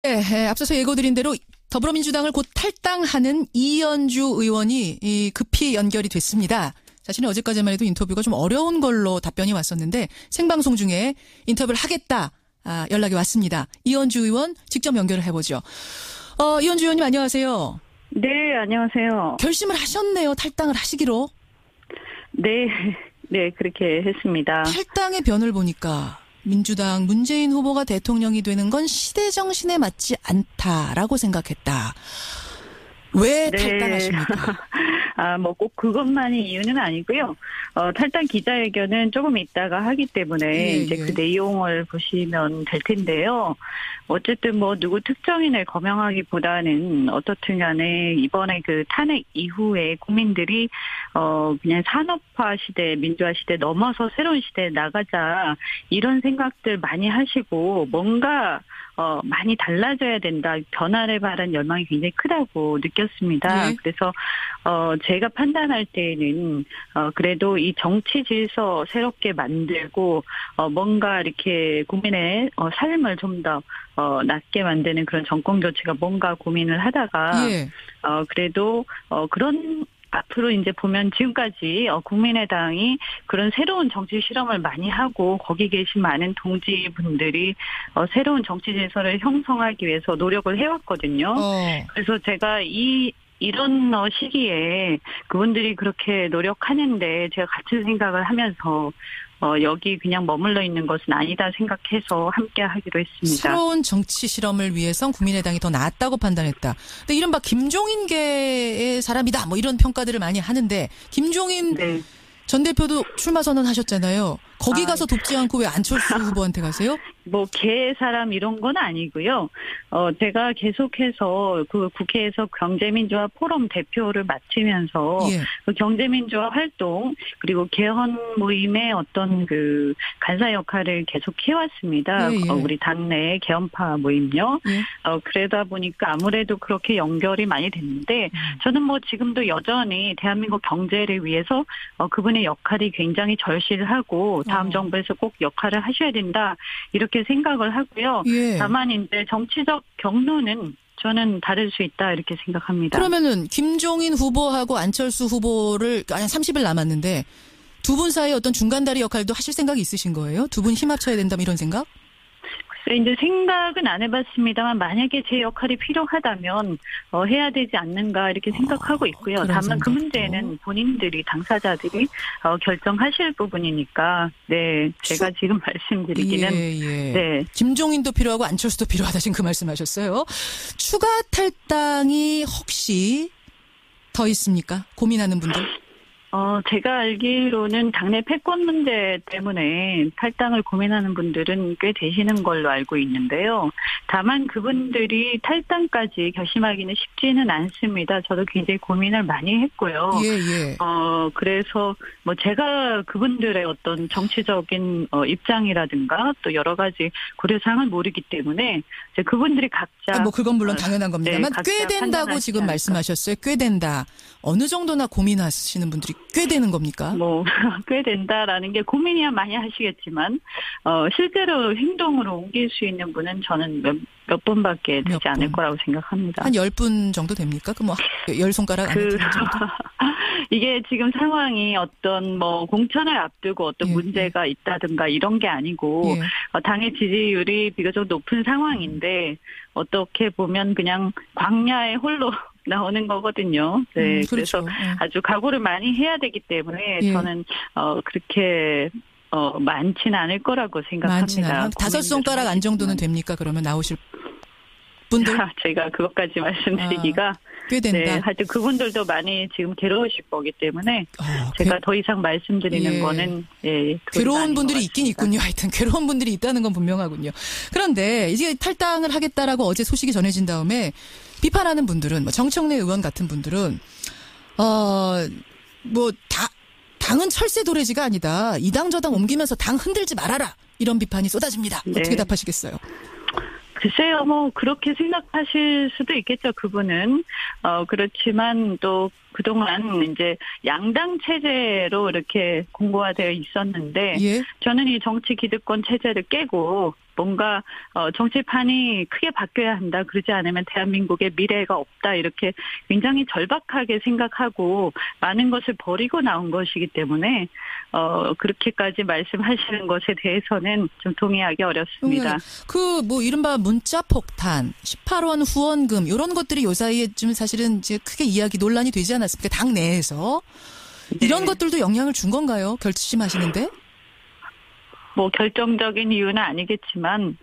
네, 앞서서 예고드린 대로 더불어민주당을 곧 탈당하는 이현주 의원이 급히 연결이 됐습니다. 자신은 어제까지만 해도 인터뷰가 좀 어려운 걸로 답변이 왔었는데 생방송 중에 인터뷰를 하겠다 연락이 왔습니다. 이현주 의원 직접 연결을 해보죠. 이현주 의원님 안녕하세요. 네, 안녕하세요. 결심을 하셨네요. 탈당을 하시기로. 네, 그렇게 했습니다. 탈당의 변을 보니까 민주당 문재인 후보가 대통령이 되는 건 시대 정신에 맞지 않다라고 생각했다. 왜 탈당하십니까? 뭐 꼭 그것만이 이유는 아니고요. 탈당 기자회견은 조금 있다가 하기 때문에 이제 그 내용을 보시면 될 텐데요. 어쨌든 뭐 누구 특정인을 거명하기보다는 어떻든 간에 이번에 그 탄핵 이후에 국민들이 그냥 산업화 시대, 민주화 시대 넘어서 새로운 시대에 나가자 이런 생각들 많이 하시고 뭔가 많이 달라져야 된다. 변화를 바라는 열망이 굉장히 크다고 느꼈습니다. 네. 그래서 제가 판단할 때에는 그래도 이 정치 질서 새롭게 만들고 뭔가 이렇게 국민의 삶을 좀 더 낫게 만드는 그런 정권 교체가 뭔가 고민을 하다가 그래도 그런 앞으로 이제 보면 지금까지 국민의당이 그런 새로운 정치 실험을 많이 하고 거기 계신 많은 동지분들이 새로운 정치 질서를 형성하기 위해서 노력을 해왔거든요. 그래서 제가 이런 시기에 그분들이 그렇게 노력하는데 제가 같은 생각을 하면서 여기 그냥 머물러 있는 것은 아니다 생각해서 함께 하기로 했습니다. 새로운 정치 실험을 위해선 국민의당이 더 낫다고 판단했다. 근데 이른바 김종인계의 사람이다. 뭐 이런 평가들을 많이 하는데 김종인 전 대표도 출마 선언하셨잖아요. 거기 가서 돕지 않고 왜 안철수 후보한테 가세요? 뭐 개 사람 이런 건 아니고요. 제가 계속해서 그 국회에서 경제민주화 포럼 대표를 맡으면서 그 경제민주화 활동 그리고 개헌 모임의 어떤 그 간사 역할을 계속 해왔습니다. 우리 당내 개헌파 모임요. 그러다 보니까 아무래도 그렇게 연결이 많이 됐는데 저는 뭐 지금도 여전히 대한민국 경제를 위해서 그분의 역할이 굉장히 절실하고 다음 정부에서 꼭 역할을 하셔야 된다. 이렇게 생각을 하고요. 다만 이제 정치적 경로는 저는 다를 수 있다 이렇게 생각합니다. 그러면은 김종인 후보하고 안철수 후보를 30일 남았는데 두 분 사이에 어떤 중간다리 역할도 하실 생각이 있으신 거예요? 두 분 힘 합쳐야 된다면 이런 생각? 이제 생각은 안 해봤습니다만 만약에 제 역할이 필요하다면 해야 되지 않는가 이렇게 생각하고 있고요. 다만 그 문제는 본인들이 당사자들이 결정하실 부분이니까 제가 지금 말씀드리기는 김종인도 필요하고 안철수도 필요하다 지금 그 말씀하셨어요. 추가 탈당이 혹시 더 있습니까? 고민하는 분들? 제가 알기로는 당내 패권 문제 때문에 탈당을 고민하는 분들은 꽤 되시는 걸로 알고 있는데요. 다만 그분들이 탈당까지 결심하기는 쉽지는 않습니다. 저도 굉장히 고민을 많이 했고요. 그래서 뭐 제가 그분들의 어떤 정치적인 입장이라든가 또 여러 가지 고려사항을 모르기 때문에 이제 그분들이 각자 뭐 그건 물론 당연한 겁니다만 꽤 된다고 지금 말씀하셨어요. 꽤 된다. 어느 정도나 고민하시는 분들이 꽤 되는 겁니까? 뭐 꽤 된다라는 게 고민이야 많이 하시겠지만 실제로 행동으로 옮길 수 있는 분은 저는 몇 분밖에 되지 않을 거라고 생각합니다. 한 10분 정도 됩니까? 그 뭐 10손가락 안에 드는 정도? 이게 지금 상황이 어떤 뭐 공천을 앞두고 어떤 문제가 있다든가 이런 게 아니고 당의 지지율이 비교적 높은 상황인데 어떻게 보면 그냥 광야에 홀로 나오는 거거든요. 그래서 아주 각오를 많이 해야 되기 때문에 저는 그렇게 많지는 않을 거라고 생각합니다. 5손가락 안 정도는 됩니까? 그러면 나오실 분들? 제가 그것까지 말씀드리기가 꽤 된다. 하여튼 그분들도 많이 지금 괴로우실 거기 때문에 제가 더 이상 말씀드리는 거는 괴로운 분들이 있긴 있군요. 하여튼 괴로운 분들이 있다는 건 분명하군요. 그런데 이제 탈당을 하겠다라고 어제 소식이 전해진 다음에 비판하는 분들은 뭐 정청래 의원 같은 분들은 당은 철새 도래지가 아니다. 이 당 저 당 옮기면서 당 흔들지 말아라. 이런 비판이 쏟아집니다. 어떻게 답하시겠어요? 글쎄요, 뭐 그렇게 생각하실 수도 있겠죠. 그분은 그렇지만 또 그동안 이제 양당 체제로 이렇게 공고화되어 있었는데 저는 이 정치 기득권 체제를 깨고 뭔가 정치판이 크게 바뀌어야 한다. 그러지 않으면 대한민국의 미래가 없다. 이렇게 굉장히 절박하게 생각하고 많은 것을 버리고 나온 것이기 때문에 그렇게까지 말씀하시는 것에 대해서는 좀 동의하기 어렵습니다. 뭐 이른바 문자 폭탄, 18원 후원금 이런 것들이 요 사이에 좀 사실은 이제 크게 이야기 논란이 되지 않았습니까? 당 내에서. 네. 이런 것들도 영향을 준 건가요? 결심하시는데? 뭐 결정적인 이유는 아니겠지만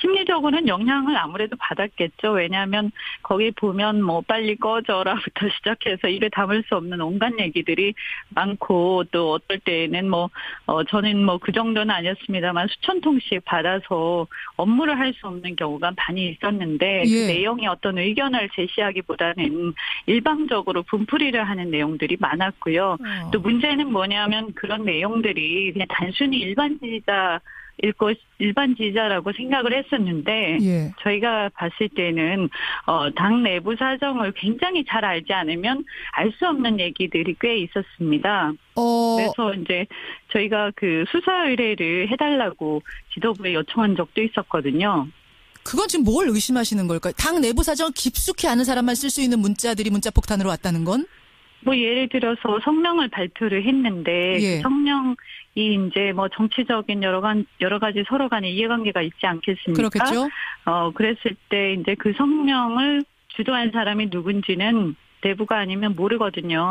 심리적으로는 영향을 아무래도 받았겠죠. 왜냐하면 거기 보면 뭐 빨리 꺼져라부터 시작해서 입에 담을 수 없는 온갖 얘기들이 많고 또 어떨 때에는 저는 그 정도는 아니었습니다만 수천 통씩 받아서 업무를 할 수 없는 경우가 많이 있었는데 예. 그 내용이 어떤 의견을 제시하기보다는 일방적으로 분풀이를 하는 내용들이 많았고요. 또 문제는 뭐냐면 그런 내용들이 그냥 단순히 일반 지지자라고 생각을 했었는데 예. 저희가 봤을 때는 당 내부 사정을 굉장히 잘 알지 않으면 알 수 없는 얘기들이 꽤 있었습니다. 그래서 이제 저희가 그 수사 의뢰를 해달라고 지도부에 요청한 적도 있었거든요. 그건 지금 뭘 의심하시는 걸까요? 당 내부 사정을 깊숙이 아는 사람만 쓸 수 있는 문자들이 문자폭탄으로 왔다는 건? 예를 들어서 성명을 발표를 했는데 예. 그 성명이 이제 정치적인 여러 가지 서로 간의 이해관계가 있지 않겠습니까? 그렇겠죠. 그랬을 때 이제 그 성명을 주도한 사람이 누군지는 내부가 아니면 모르거든요.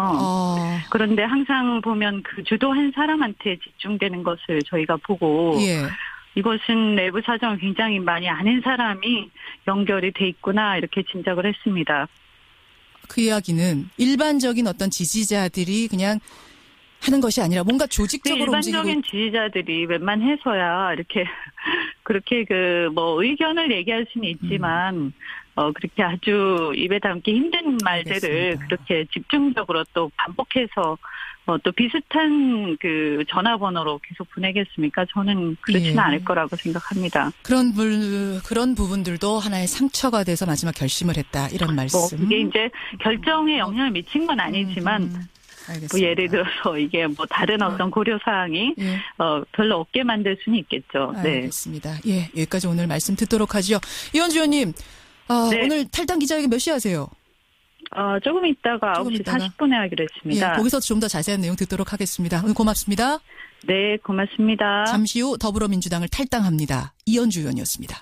그런데 항상 보면 그 주도한 사람한테 집중되는 것을 저희가 보고 예. 이것은 내부 사정을 굉장히 많이 아는 사람이 연결이 돼 있구나 이렇게 짐작을 했습니다. 그 이야기는 일반적인 어떤 지지자들이 그냥 하는 것이 아니라 뭔가 조직적으로 일반적인 지지자들이 웬만해서야 이렇게 그렇게 의견을 얘기할 수는 있지만 그렇게 아주 입에 담기 힘든 말들을 알겠습니다. 그렇게 집중적으로 또 반복해서 또 비슷한 그 전화번호로 계속 보내겠습니까? 저는 그렇지는 않을 거라고 생각합니다. 그런 부분들도 하나의 상처가 돼서 마지막 결심을 했다 이런 말씀. 이게 이제 결정에 영향을 미친 건 아니지만 예를 들어서 이게 다른 어떤 고려 사항이 별로 없게 만들 수는 있겠죠. 네. 알겠습니다. 예, 여기까지 오늘 말씀 듣도록 하죠. 이현주 의원님, 네. 오늘 탈당 기자회견 몇 시에 하세요? 조금 있다가 9시 40분에 하기로 했습니다. 예, 거기서 좀 더 자세한 내용 듣도록 하겠습니다. 오늘 고맙습니다. 네, 고맙습니다. 잠시 후 더불어민주당을 탈당합니다. 이현주 의원이었습니다.